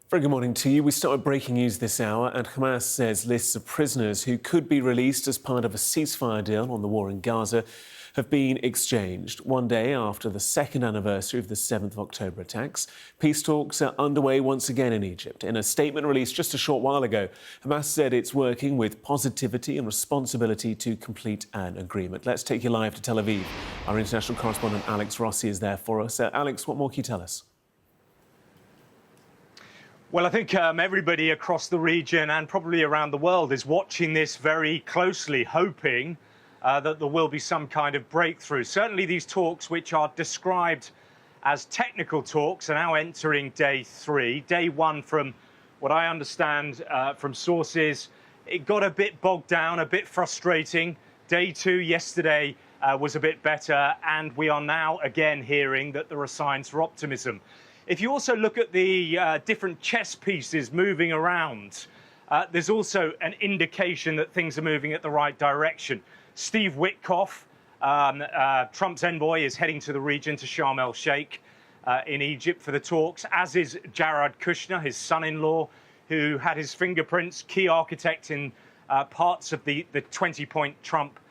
Very good morning to you. We start with breaking news this hour, and Hamas says lists of prisoners who could be released as part of a ceasefire deal on the war in Gaza have been exchanged. One day after the second anniversary of the 7th of October attacks, peace talks are underway once again in Egypt. In a statement released just a short while ago, Hamas said it's working with positivity and responsibility to complete an agreement. Let's take you live to Tel Aviv. Our international correspondent Alex Rossi is there for us. Alex, what more can you tell us? Well, I think everybody across the region and probably around the world is watching this very closely, hoping that there will be some kind of breakthrough. Certainly these talks, which are described as technical talks, are now entering day 3. Day 1, from what I understand from sources, it got a bit bogged down, a bit frustrating. Day 2 yesterday was a bit better, and we are now again hearing that there are signs for optimism. If you also look at the different chess pieces moving around, there's also an indication that things are moving at the right direction. Steve Witkoff, Trump's envoy, is heading to the region, to Sharm el-Sheikh in Egypt for the talks, as is Jared Kushner, his son-in-law, who had his fingerprints, key architect in parts of the 20-point Trump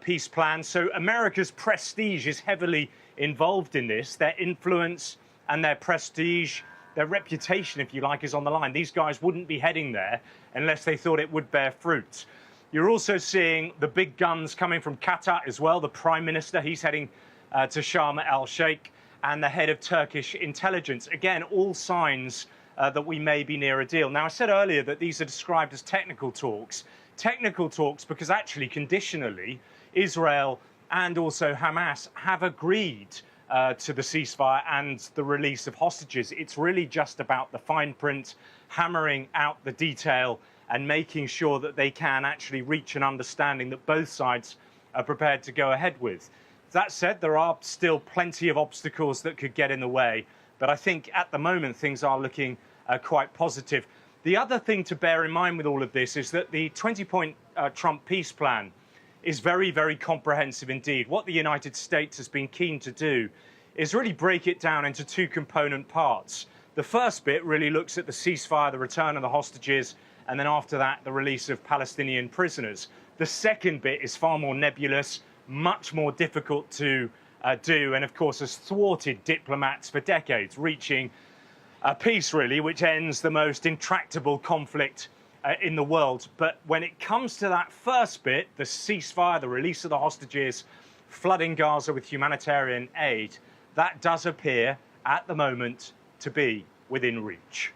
peace plan. So America's prestige is heavily involved in this. Their influence and their prestige, their reputation, if you like, is on the line. These guys wouldn't be heading there unless they thought it would bear fruit. You're also seeing the big guns coming from Qatar as well. The Prime Minister, he's heading to Sharm el-Sheikh, and the head of Turkish intelligence. Again, all signs that we may be near a deal. Now, I said earlier that these are described as technical talks. Technical talks because actually, conditionally, Israel and also Hamas have agreed to the ceasefire and the release of hostages. It's really just about the fine print, hammering out the detail and making sure that they can actually reach an understanding that both sides are prepared to go ahead with. That said, there are still plenty of obstacles that could get in the way, but I think at the moment things are looking quite positive. The other thing to bear in mind with all of this is that the 20-point Trump peace plan is very, very comprehensive indeed. What the United States has been keen to do is really break it down into 2 component parts. The first bit really looks at the ceasefire, the return of the hostages, and then after that, the release of Palestinian prisoners. The second bit is far more nebulous, much more difficult to do, and of course has thwarted diplomats for decades, reaching a peace, really, which ends the most intractable conflict in the world. But when it comes to that first bit, the ceasefire, the release of the hostages, flooding Gaza with humanitarian aid, that does appear at the moment to be within reach.